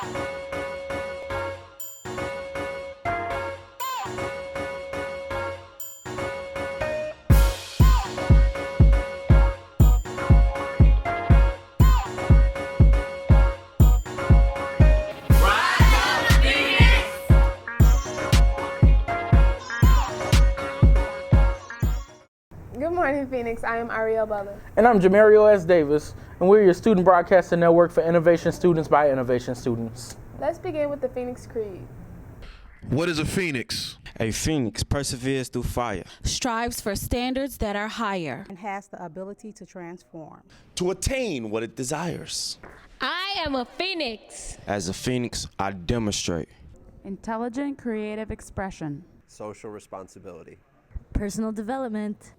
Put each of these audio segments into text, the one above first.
Good morning, Phoenix. I am Ariel Butler. And I'm Jamario S. Davis, and we're your student broadcasting network for innovation students by innovation students. Let's begin with the Phoenix Creed. What is a phoenix? A phoenix perseveres through fire, strives for standards that are higher, and has the ability to transform, to attain what it desires. I am a phoenix. As a phoenix, I demonstrate intelligent creative expression, social responsibility, personal development,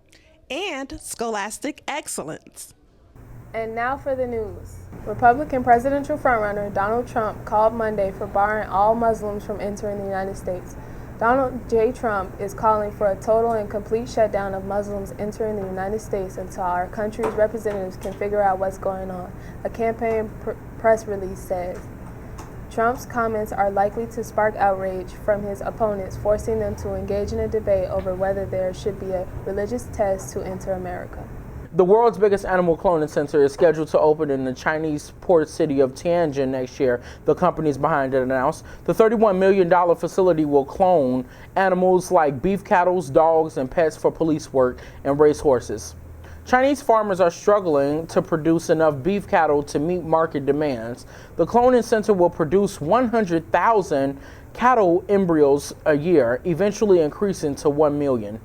and scholastic excellence. And now for the news. Republican presidential frontrunner Donald Trump called Monday for barring all Muslims from entering the United States. Donald J. Trump is calling for a total and complete shutdown of Muslims entering the United States until our country's representatives can figure out what's going on, a campaign press release says. Trump's comments are likely to spark outrage from his opponents, forcing them to engage in a debate over whether there should be a religious test to enter America. The world's biggest animal cloning center is scheduled to open in the Chinese port city of Tianjin next year, the companies behind it announced. The $31 million facility will clone animals like beef cattle, dogs, and pets for police work and racehorses. Chinese farmers are struggling to produce enough beef cattle to meet market demands. The cloning center will produce 100,000 cattle embryos a year, eventually increasing to 1 million.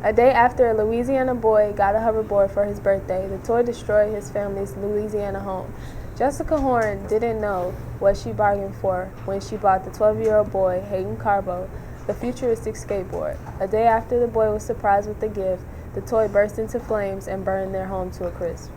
A day after a Louisiana boy got a hoverboard for his birthday, the toy destroyed his family's Louisiana home. Jessica Horn didn't know what she bargained for when she bought the 12-year-old boy, Hayden Carbo, the futuristic skateboard. A day after the boy was surprised with the gift, the toy burst into flames and burned their home to a crisp.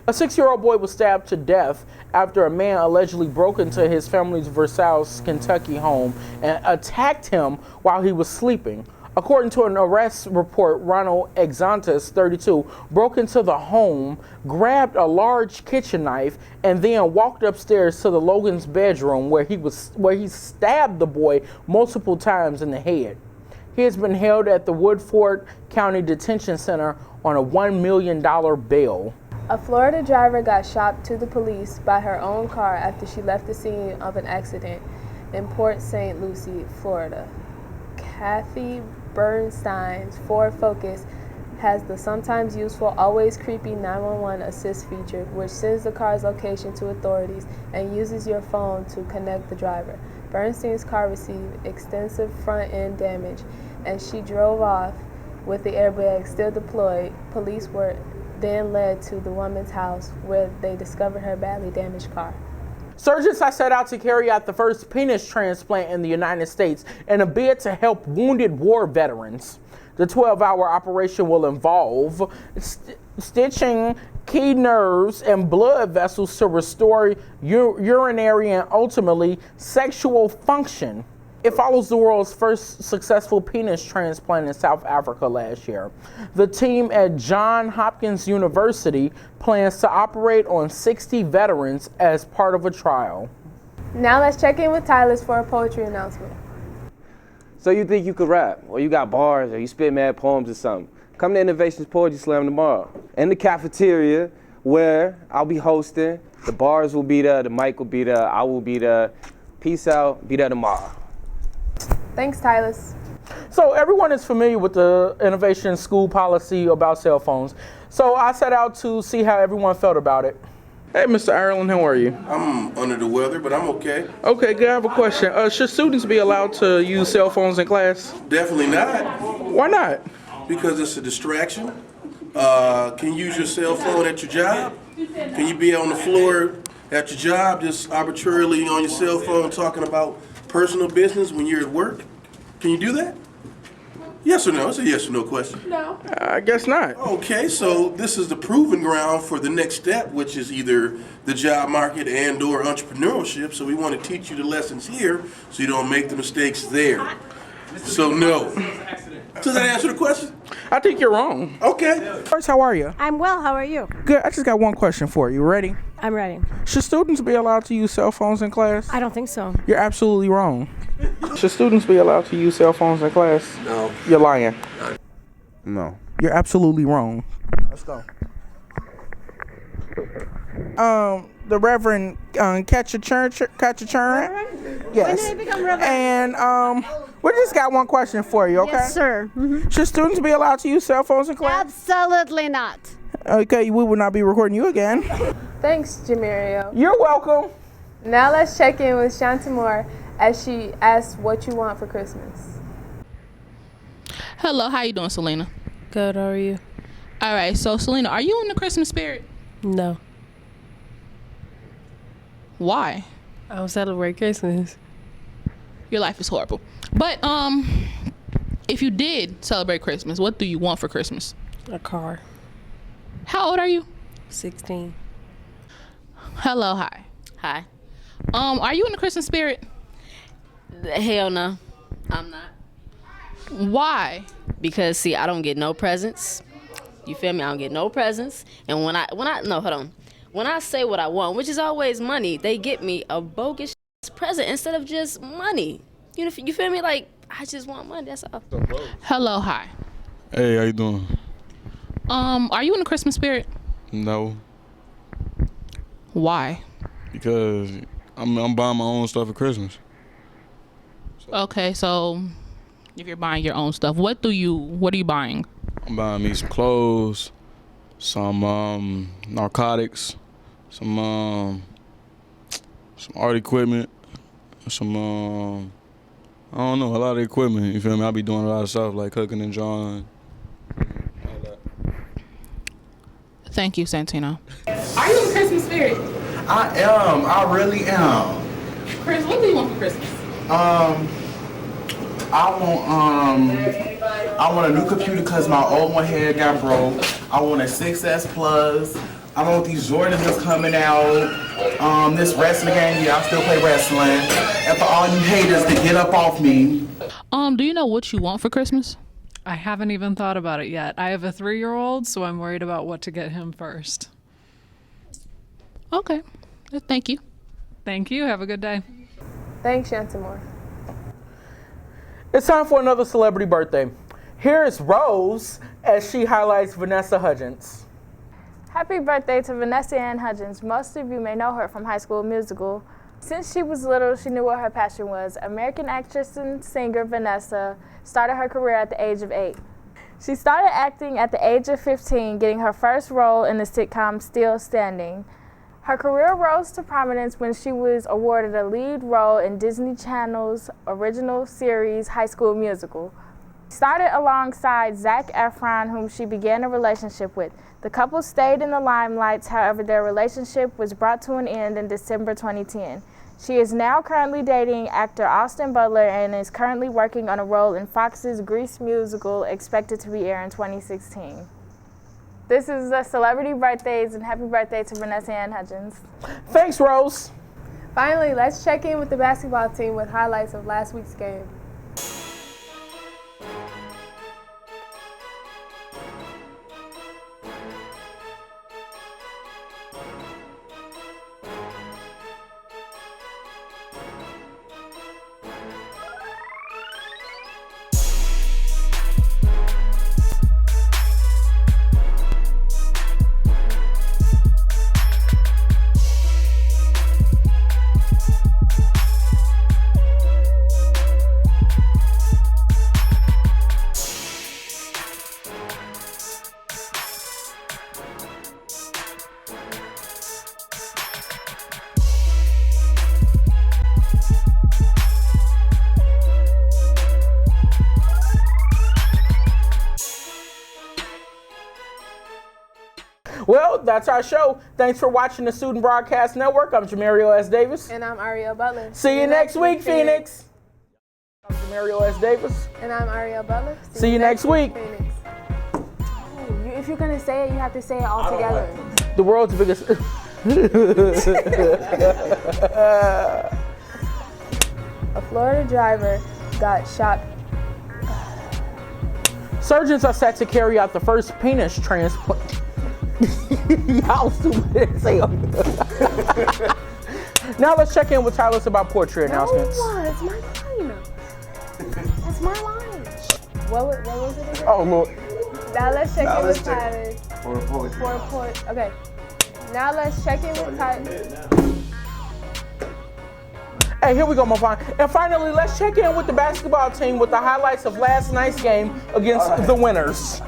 A 6-year-old boy was stabbed to death after a man allegedly broke into his family's Versailles, Kentucky home and attacked him while he was sleeping. According to an arrest report, Ronald Exantis, 32, broke into the home, grabbed a large kitchen knife, and then walked upstairs to the Logan's bedroom where he stabbed the boy multiple times in the head. He has been held at the Woodford County Detention Center on a $1 million bail. A Florida driver got shopped to the police by her own car after she left the scene of an accident in Port St. Lucie, Florida. Kathy Bernstein's Ford Focus has the sometimes useful, always creepy 911 assist feature, which sends the car's location to authorities and uses your phone to connect the driver. Bernstein's car received extensive front-end damage, and she drove off with the airbag still deployed. Police were then led to the woman's house, where they discovered her badly damaged car. Surgeons have set out to carry out the first penis transplant in the United States in a bid to help wounded war veterans. The 12-hour operation will involve stitching key nerves and blood vessels to restore urinary and ultimately sexual function. It follows the world's first successful penis transplant in South Africa last year. The team at Johns Hopkins University plans to operate on 60 veterans as part of a trial. Now let's check in with Tyler for a poetry announcement. So you think you could rap, or you got bars, or you spit mad poems or something? Come to Innovations Poetry Slam tomorrow. In the cafeteria, where I'll be hosting, the bars will be there, the mic will be there, I will be there. Peace out, be there tomorrow. Thanks, Tyler. So everyone is familiar with the innovation school policy about cell phones. So I set out to see how everyone felt about it. Hey, Mr. Ireland, how are you? I'm under the weather, but I'm okay. Okay, good. I have a question. Should students be allowed to use cell phones in class? Definitely not. Why not? Because it's a distraction. Can you use your cell phone at your job? Can you be on the floor at your job just arbitrarily on your cell phone talking about personal business when you're at work? Can you do that? Yes or no? It's a yes or no question. No. I guess not. Okay, so this is the proving ground for the next step, which is either the job market and or entrepreneurship. So we want to teach you the lessons here so you don't make the mistakes there. So no. Does that answer the question? I think you're wrong. Okay. First, how are you? I'm well. How are you? Good. I just got one question for you. Ready? I'm ready. Should students be allowed to use cell phones in class? I don't think so. You're absolutely wrong. Should students be allowed to use cell phones in class? No. You're lying. No. You're absolutely wrong. Let's go. The Reverend Catch-a-Churn. Yes. When did I become Reverend? And we just got one question for you, okay? Yes, sir. Should students be allowed to use cell phones in class? Absolutely not. Okay, we will not be recording you again. Thanks, Jamario. You're welcome. Now let's check in with Shantamore as she asks what you want for Christmas. Hello, how you doing, Selena? Good, how are you? All right, so Selena, are you in the Christmas spirit? No. Why? I don't celebrate Christmas. Your life is horrible. But if you did celebrate Christmas, what do you want for Christmas? A car. How old are you? 16. Hello, hi. Hi. Are you in the Christmas spirit? Hell no. I'm not. Why? Because see, I don't get no presents. You feel me? I don't get no presents. And when I no, hold on. When I say what I want, which is always money, they get me a bogus present instead of just money. You feel me? Like, I just want money, that's all. Hello, hi. Hey, how you doing? Are you in the Christmas spirit? No. Why? Because I'm buying my own stuff for Christmas. Okay, so if you're buying your own stuff, what are you buying? I'm buying me some clothes, some narcotics, some art equipment, some I don't know, a lot of equipment, you feel me? I be doing a lot of stuff like cooking and drawing. All that. Thank you, Santino. Are you in the Christmas spirit? I am. I really am. Chris, what do you want for Christmas? I want a new computer because my old one here got broke. I want a 6S Plus. I want these Jordans that's coming out. This wrestling game, yeah, I still play wrestling. And for all you haters to get up off me. Do you know what you want for Christmas? I haven't even thought about it yet. I have a 3-year-old, so I'm worried about what to get him first. Okay. Thank you. Thank you. Have a good day. Thanks, Shantamore. It's time for another celebrity birthday. Here is Rose as she highlights Vanessa Hudgens. Happy birthday to Vanessa Ann Hudgens. Most of you may know her from High School Musical. Since she was little, she knew what her passion was. American actress and singer Vanessa started her career at the age of 8. She started acting at the age of 15, getting her first role in the sitcom Still Standing. Her career rose to prominence when she was awarded a lead role in Disney Channel's original series High School Musical. She started alongside Zac Efron, whom she began a relationship with. The couple stayed in the limelight, however their relationship was brought to an end in December 2010. She is now currently dating actor Austin Butler and is currently working on a role in Fox's Grease musical, expected to be aired in 2016. This is the celebrity birthdays, and happy birthday to Vanessa Ann Hudgens. Thanks, Rose. Finally, let's check in with the basketball team with highlights of last week's game. Well, that's our show. Thanks for watching the Student Broadcast Network. I'm Jamario S. Davis. And I'm Ariel Butler. See you next week, Phoenix. I'm Jamario S. Davis. And I'm Ariel Butler. See you next week. Phoenix. If you're going to say it, you have to say it all together. The world's biggest... A Florida driver got shot. Surgeons are set to carry out the first penis transplant. Y'all stupid as hell. Now let's check in with Tyler about poetry announcements. No, it's my line. It's my line. What was it again? Oh, Lord. Now let's check in with Tyler. For poetry. Okay. Now let's check in with Tyler. Hey, here we go, my friend. And finally, let's check in with the basketball team with the highlights of last night's game against the winners.